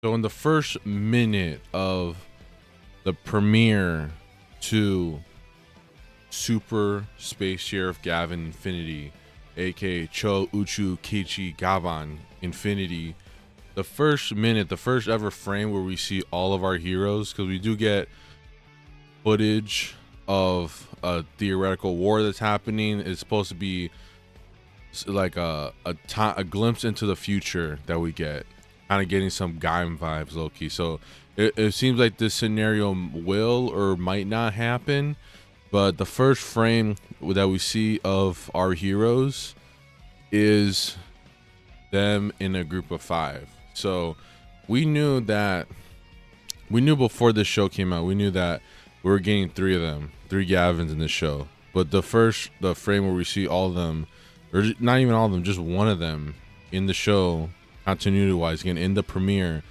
So in the first minute of the premiere to Super Space Sheriff Gavan Infinity, aka Cho Uchu Kichi Gavan Infinity, the first minute, the first ever frame where we see all of our heroes, because we do get footage of a theoretical war that's happening. It's supposed to be like a glimpse into the future that we get, kind of getting some Gaim vibes, low key. So it seems like this scenario will or might not happen, but the first frame that we see of our heroes is them in a group of 5. So we knew before this show came out, we knew that we were getting 3 of them, 3 Gavins in this show. But the frame where we see all of them, or not even all of them, just one of them in the show, continuity wise, again in the premiere,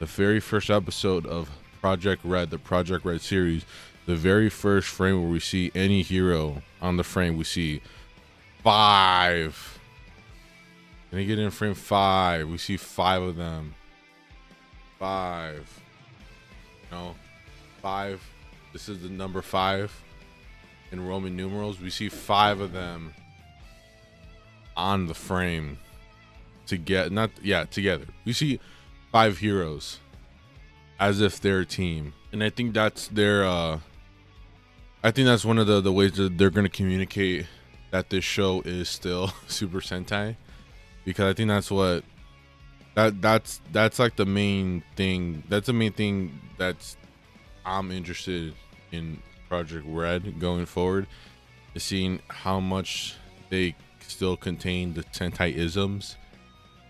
the very first episode of Project Red, the Project Red series, the very first frame where we see any hero on the frame, we see 5. Can I get in frame 5? We see 5 of them. 5. No, 5. This is the number 5 in Roman numerals. We see 5 of them on the frame together. Together. We see 5 heroes as if they're a team, and I think that's their. I think that's one of the ways that they're going to communicate that this show is still Super Sentai, because I think that's what that's like the main thing. That's the main thing that's I'm interested in Project Red going forward, is seeing how much they still contain the Sentai isms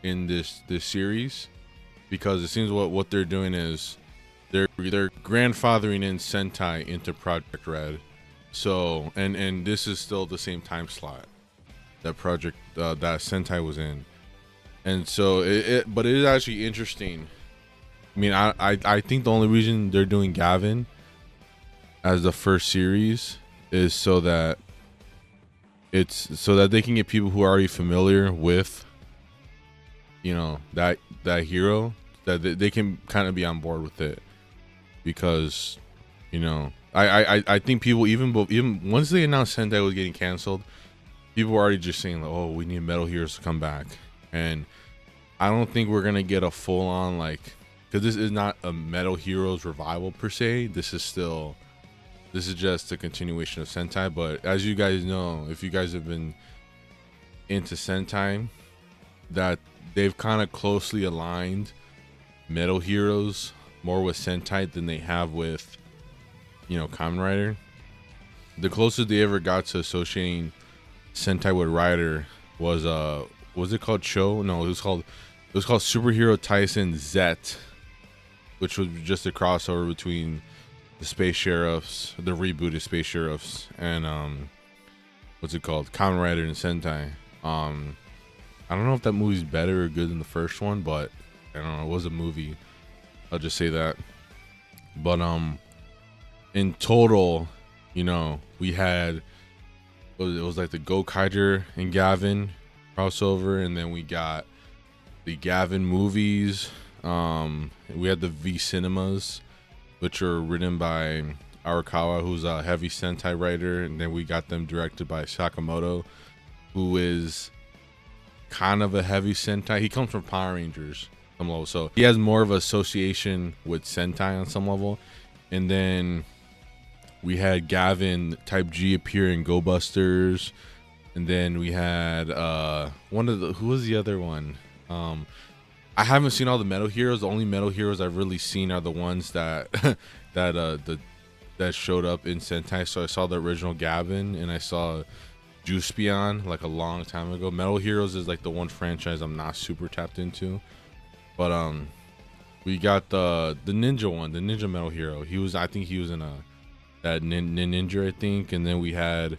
in this series, because it seems what they're doing is they're grandfathering in Sentai into Project Red. So and this is still the same time slot that that Sentai was in, and so but it is actually interesting. I mean, I think the only reason they're doing Gavan as the first series is so that they can get people who are already familiar with, that hero, that they can kind of be on board with it, because I think people, even once they announced Sentai was getting canceled, people were already just saying like, oh, we need Metal Heroes to come back. And I don't think we're gonna get a full on, like, because this is not a Metal Heroes revival per se. This is just a continuation of Sentai. But as you guys know, if you guys have been into Sentai, that they've kind of closely aligned Metal Heroes more with Sentai than they have with, Kamen Rider. The closest they ever got to associating Sentai with Rider was it called Cho? No, it was called Superhero Tyson Z, which was just a crossover between the Space Sheriffs, the rebooted Space Sheriffs, and what's it called, Kamen Rider and Sentai. I don't know if that movie's better or good than the first one, but I don't know, it was a movie, I'll just say that. But in total, we had, it was like the Gokaiger and Gavan crossover, and then we got the Gavan movies. We had the V Cinemas, which are written by Arakawa, who's a heavy Sentai writer, and then we got them directed by Sakamoto, who is kind of a heavy Sentai. He comes from Power Rangers some level, so he has more of an association with Sentai on some level. And then we had Gavan Type G appear in Go Busters, and then we had who was the other one? I haven't seen all the Metal Heroes. The only Metal Heroes I've really seen are the ones that that showed up in Sentai. So I saw the original Gavan, and I saw Juicebion like a long time ago. Metal Heroes is like the one franchise I'm not super tapped into. But we got the ninja one, the Ninja Metal Hero. I think he was in that Ninja, I think. And then we had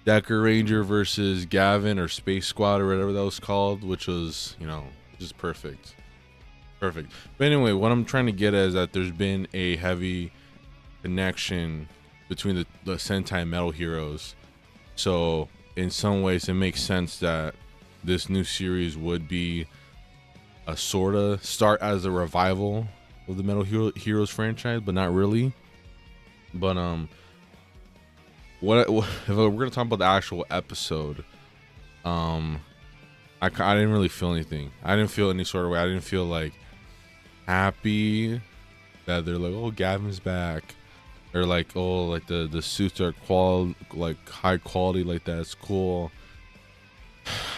Decker Ranger versus Gavan, or Space Squad, or whatever that was called, which was, just perfect. But anyway, what I'm trying to get at is that there's been a heavy connection between the Sentai Metal Heroes. So in some ways, it makes sense that this new series would be sort of start as a revival of the Heroes franchise, but not really. But what if we're gonna talk about the actual episode? I didn't really feel anything. I didn't feel any sort of way. I didn't feel like happy that they're like, oh, Gavin's back, or like, oh, like the suits are high quality, like that's cool.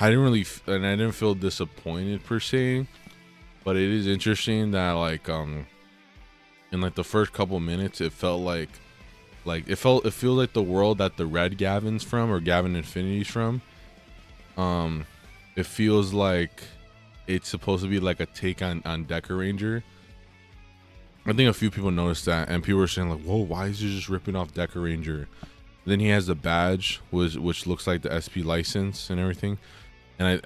I didn't really, and I didn't feel disappointed per se, but it is interesting that like in like the first couple minutes, it felt like it feels like the world that the Red Gavin's from, or Gavin Infinity's from. It feels like it's supposed to be like a take on Decker Ranger. I think a few people noticed that, and people were saying like, whoa, why is he just ripping off Decker Ranger? Then he has the badge, which looks like the SP license and everything. And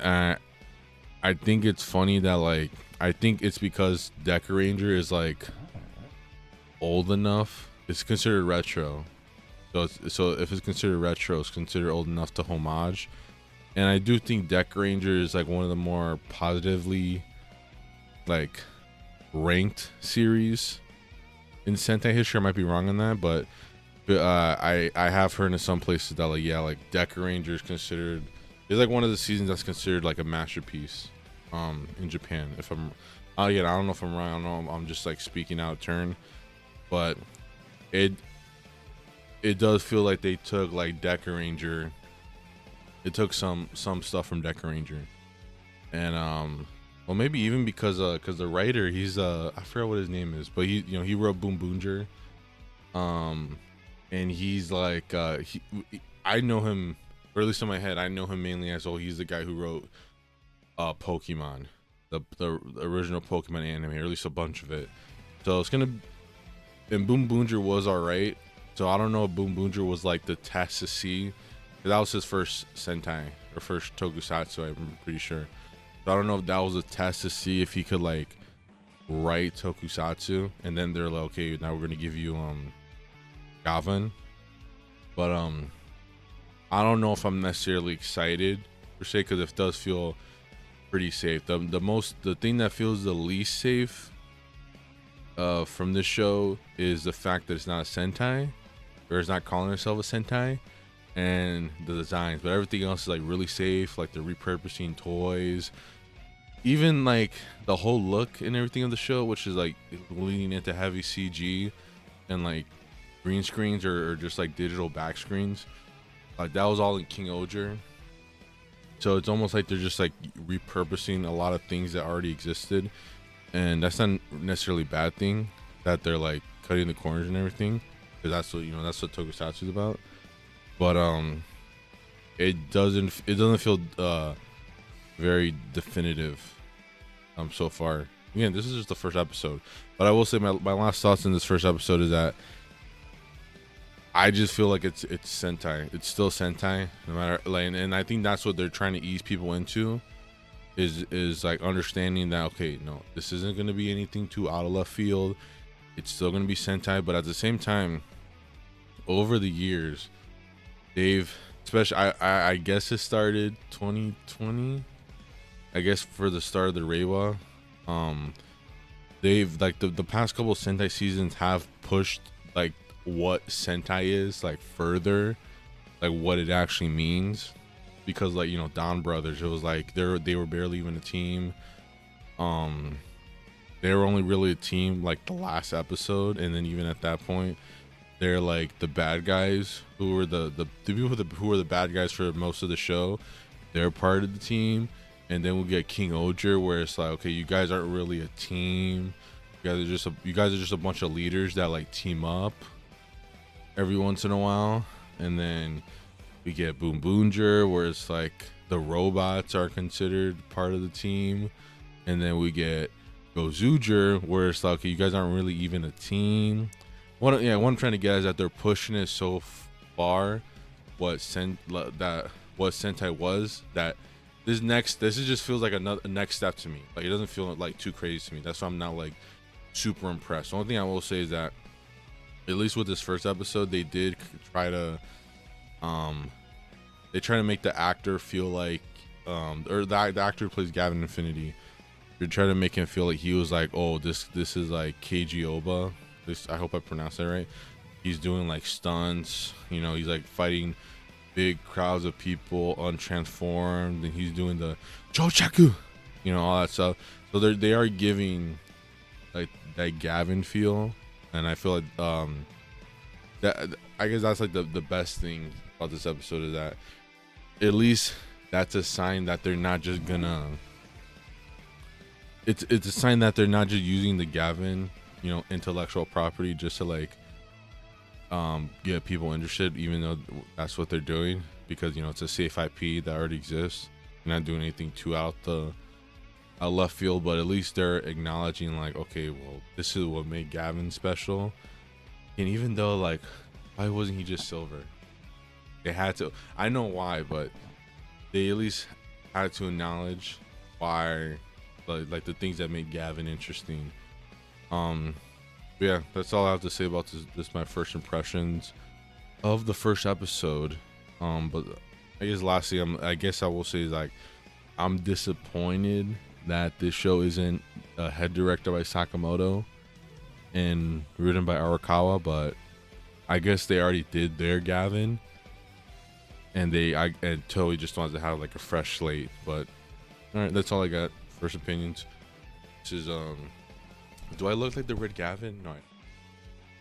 I think it's funny that like, I think it's because Decker Ranger is like old enough. It's considered retro. So if it's considered retro, it's considered old enough to homage. And I do think Decker Ranger is like one of the more positively like ranked series in Sentai history. I might be wrong on that, but I have heard in some places that like, yeah, like Decker Ranger is considered, it's like one of the seasons that's considered like a masterpiece in Japan. If I'm again, I don't know if I'm wrong. I don't know, I'm just like speaking out of turn, but it does feel like they took like Decker Ranger. It took some stuff from Decker Ranger, and well, maybe even because the writer, he's I forget what his name is, but he wrote Boom Boonger, and he's like I know him, or at least in my head, I know him mainly as, oh, he's the guy who wrote Pokemon, the original Pokemon anime, or at least a bunch of it. So it's gonna, and Boom Boonger was alright. So I don't know if Boom Boonger was like the test to see. That was his first Sentai, or first Tokusatsu, I'm pretty sure. So I don't know if that was a test to see if he could like write Tokusatsu, and then they're like, okay, now we're gonna give you Gavan. But I don't know if I'm necessarily excited per se, because it does feel pretty safe. The thing that feels the least safe from this show is the fact that it's not a Sentai, or it's not calling itself a Sentai, and the designs. But everything else is like really safe, like the repurposing toys, even like the whole look and everything of the show, which is like leaning into heavy CG and like green screens, or just like digital back screens. Like that was all in King Oger. So it's almost like they're just like repurposing a lot of things that already existed, and that's not necessarily a bad thing that they're like cutting the corners and everything, because that's what that's what Tokusatsu is about. But it doesn't feel very definitive so far. Again, this is just the first episode, but I will say my last thoughts in this first episode is that I just feel like it's Sentai. It's still Sentai, no matter like, and I think that's what they're trying to ease people into, is like understanding that, okay, no, this isn't going to be anything too out of left field. It's still going to be Sentai, but at the same time, over the years, they've, especially I guess it started 2020. I guess for the start of the Reiwa, they've like the past couple of Sentai seasons have pushed like what Sentai is like further, like what it actually means, because like Don Brothers, it was like they were barely even a team. They were only really a team like the last episode, and then even at that point, they're like the bad guys who were the people who were the bad guys for most of the show. They're part of the team, and then we'll get King Oger, where it's like, okay, you guys aren't really a team. You guys are just a bunch of leaders that like team up every once in a while. And then we get Boom Boonger, where it's like the robots are considered part of the team. And then we get Gozuger, where it's like, okay, you guys aren't really even a team. What I'm trying to get is that they're pushing it so far, what Sentai was, that this just feels like a next step to me. Like it doesn't feel like too crazy to me. That's why I'm not like super impressed. The only thing I will say is that at least with this first episode, they did try to make the actor feel like or the actor who plays Gavan Infinity They're trying to make him feel like he was like, oh, this is like KG Oba. This, I hope I pronounced that right. He's doing like stunts, you know, he's like fighting big crowds of people untransformed, and he's doing the Chochaku, you know, all that stuff. So they are giving like that Gavan feel, and I feel like that, I guess that's like the best thing about this episode, is that at least that's a sign that they're not just gonna, it's a sign that they're not just using the Gavan, you know, intellectual property just to like get people interested, even though that's what they're doing, because you know it's a safe IP that already exists. They're not doing anything too out the left field, but at least they're acknowledging like, okay, well, this is what made Gavan special. And even though like, why wasn't he just silver? They had to, I know why, but they at least had to acknowledge why, like the things that made Gavan interesting. Yeah, that's all I have to say about this my first impressions of the first episode. But I guess lastly, I guess I will say is like, I'm disappointed that this show isn't head directed by Sakamoto and written by Arakawa, but I guess they already did their Gavan, and and Toei just wants to have like a fresh slate. But all right, that's all I got. First opinions. This is do I look like the Red Gavan? No.